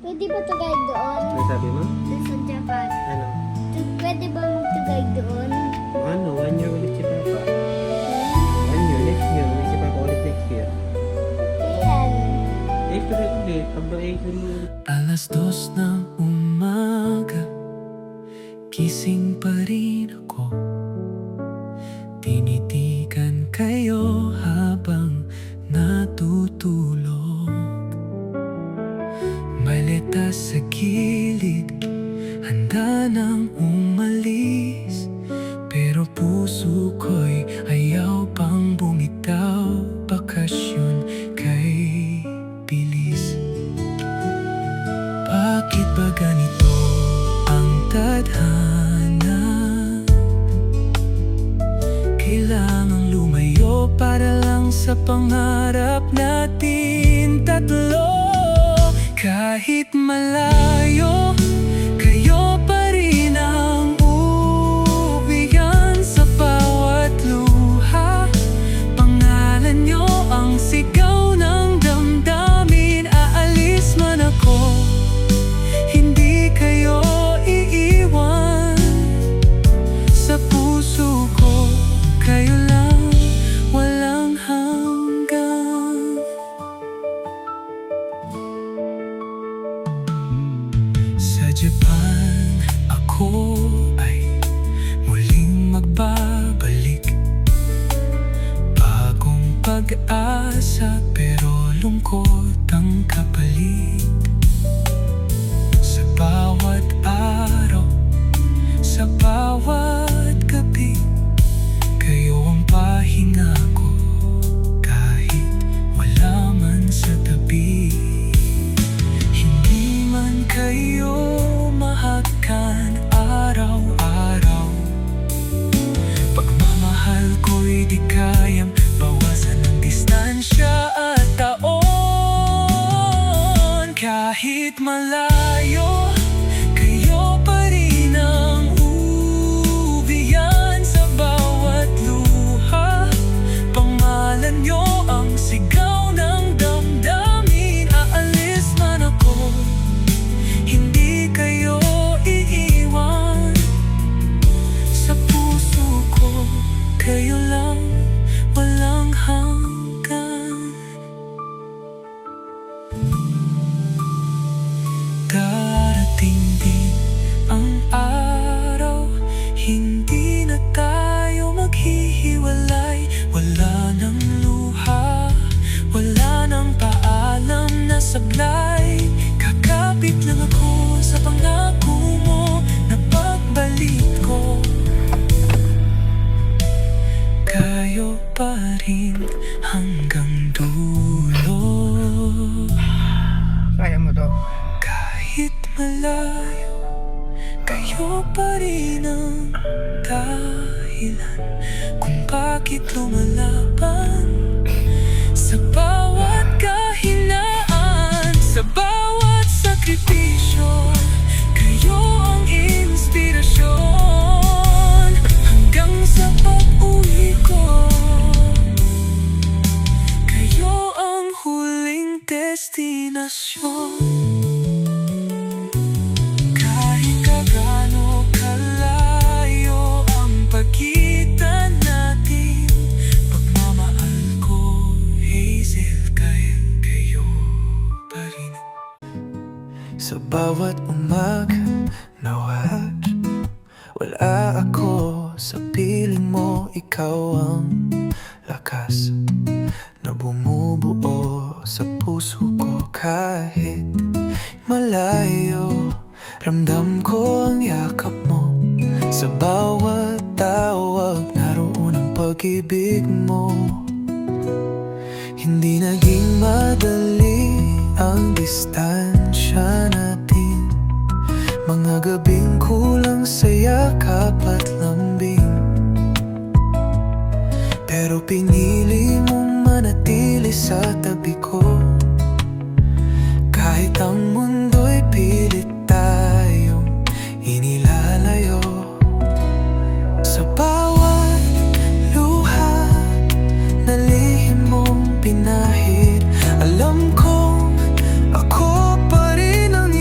Pwede ba tugay doon? Ano sabi mo? Doon sa Japan. Ano? Pwede ba magtugay doon? Ano? 1 year ulit si Papa. 1 year, next year. Ulit si Papa ulit next year. Ayan. April ulit. Pagba April ulit. Alas 2 ng umaga, gising pa rin ako. Tinitigan kayo habang natutulog. Maleta sa gilid, handa nang umalis, pero puso ko'y ayaw pang bumitaw. Bakasyon kay bilis. Bakit ba ganito ang tadhana? Kailangang lumayo para lang sa pangarap natin tatlo. Kahit malayo, kayo pa rin ang uwian sa bawat luha. Pangalan nyo ang sigaw ng damdamin. Aalis man ako, hindi kayo iiwan. Sa puso ko, kayo lang, walang hanggan. Sa Japan, ako ay muling magbabalik. Bagong pag-asa, pero lungkot ang kapalit. Sa bawat araw, sa bawat gabi, kayo ang pahinga ko, kahit wala man sa tabi. Hindi man kayo mahagkan araw-araw, pagmamahal ko'y di kayang bawasan ng distansya at taon. Kahit malayo, kayo pa rin ang uwian sa bawat luha. Pangalan nyo ang sigaw ng damdamin. Aalis man ako, hindi kayo iiwan. Sa puso ko, kayo lang, walang hanggan. Darating din ang araw, hindi na tayo maghihiwalay. Wala nang luha, wala nang paalam na sablay. Kakapit lang ako sa pangako mo na pagbalik ko, kayo pa rin hanggang dulo. Kaya mo to. Kahit malayo, kayo pa rin ang dahilan kung bakit lumalaban. Sa bawat kahinaan, sa bawat sakripisyo, kayo ang inspirasyon. Hanggang sa pag-uwi ko, kayo ang huling destinasyon. Kahit kagaano kalayo ang pagitan natin, pagmamahal ko, Hazel, kayo pa rin. Sa bawat umaga na wala ako, sa piling mo ikaw ang lakas na bumubuo sa puso ko. Kahit malayo, ramdam ko ang yakap mo. Sa bawat tawag, naroon ang pag-ibig mo. Hindi naging madali ang distansya natin. Mga gabing kulang sa yakap at lambing, pero pinili mong manatili sa tabi ko. Kahit ang mundo'y pilit tayong inilalayo. Sa bawat luha na lihim mong pinahid, alam kong ako pa rin ang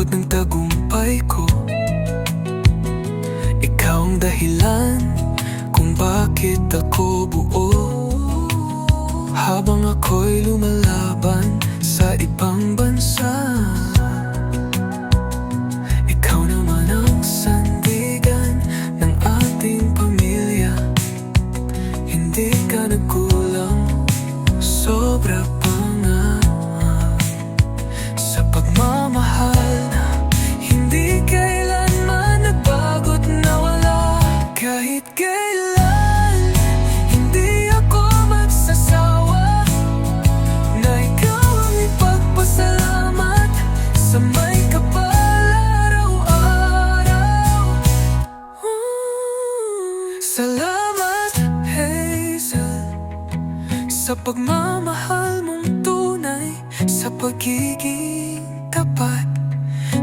abot ng tagumpay ko. Ikaw ang dahilan kung bakit ako buo. Habang ako'y lumalaban sa ibang bansa, ikaw naman ang sandigan ng ating pamilya. Hindi ka nagkulang, sobra pa nga sa pagmamahal na hindi kailanman nagbago't nawala. Kahit kailan, hindi ako magsasawa na ikaw ang ipagpasalamat sa may kapal araw-araw. Salamat, Hazel, sa pagmamahal mong tunay, sa pagiging tapat.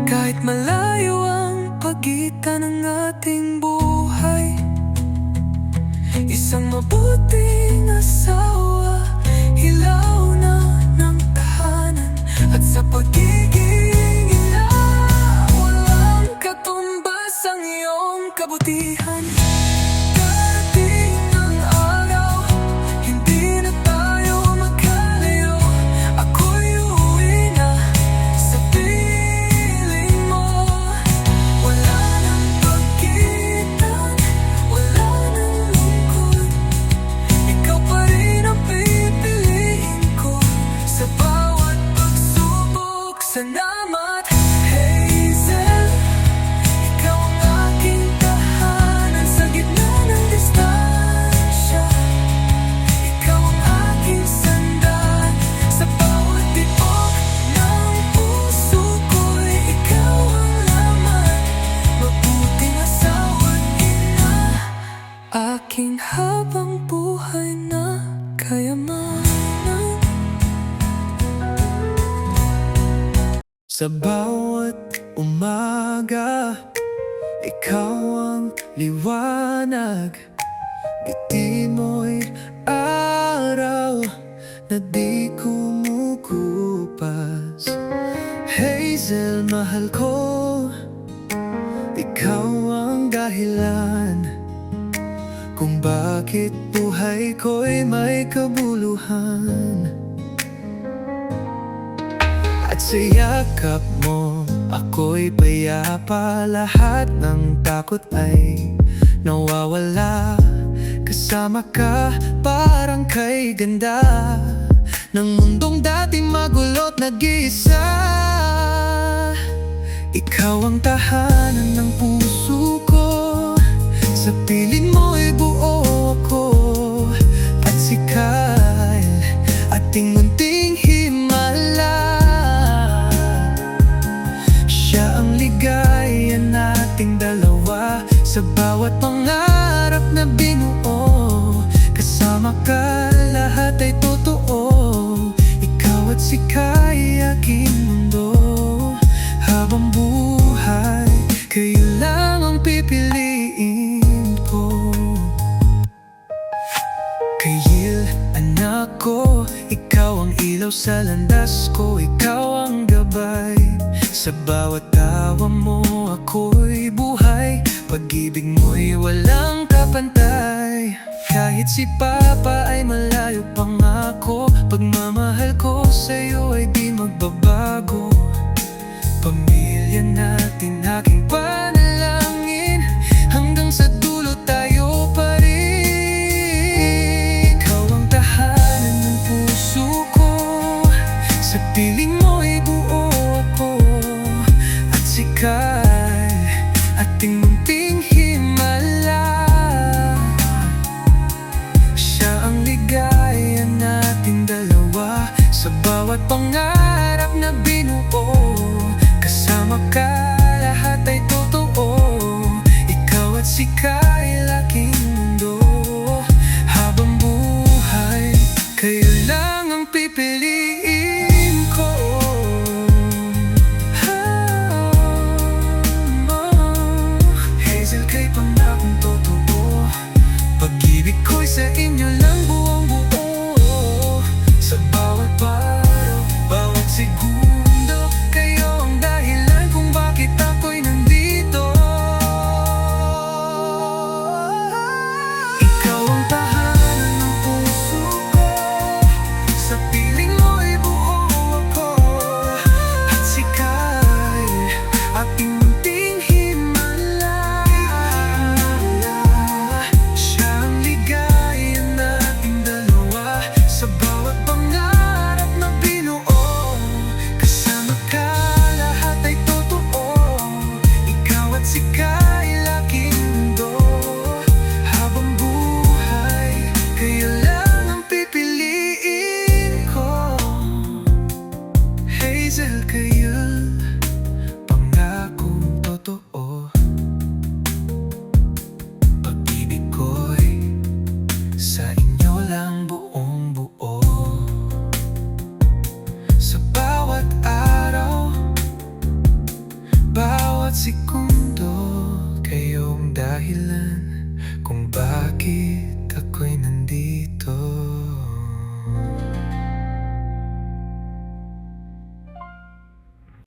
Kahit malayo ang pagitan ng ating buhay, isang mabuting asawa, ilaw na ng tahanan. At sa pagiging ina, walang katumbas ang iyong kabutihan. Darating ang araw, hindi na tayo magkalayo. Ako'y uuwi na sa piling mo. Wala nang pagkitan, wala nang lungkot. Ikaw pa rin ang pipiliin ko sa bawat pagsubok. Salamat, Hazel, ikaw ang aking tahanan sa gitna ng distansya. Ikaw ang aking sandalan sa bawat tibok ng puso ko'y ikaw ang laman. Mabuting asawa't ina, aking habang buhay na kayamanan. Sa bawat umaga, ikaw ang liwanag. Ngiti mo'y araw na di kumukupas. Hazel, mahal ko, ikaw ang dahilan kung bakit buhay ko'y may kabuluhan. At sa yakap mo, ako'y payapa. Lahat ng takot ay nawawala. Kasama ka, parang kay ganda ng mundong dati magulo't nag-iisa. Ikaw ang tahanan ng puso ko, sa piling mo'y buo ako. At si Kyle, ating munting himala, siya ang ligaya nating dalawa. Sa bawat pangarap na binuo, kasama ka, lahat ay totoo. Ikaw at si Kyle, aking mundo. Habang buhay, kayo lang ang pipiliin ko. Kyle, anak ko, ikaw ang ilaw sa landas ko. Ikaw ang gabay, sa bawat tawa mo ako'y buhay. Pag-ibig mo'y walang kapantay. Kahit si Papa ay malayo pangako, pagmamahal ko sa'yo ay di magbabago. Pamilya natin aking panalangin, hanggang sa dulo tayo pa rin. Ikaw ang tahanan ng puso ko, sa piling mo'y buo ako. At si Kyle, ating munting himala, siya ang ligaya nating dalawa. Sa bawat pangarap na binuo, kasama ka, lahat ay segundo, kayong dahilan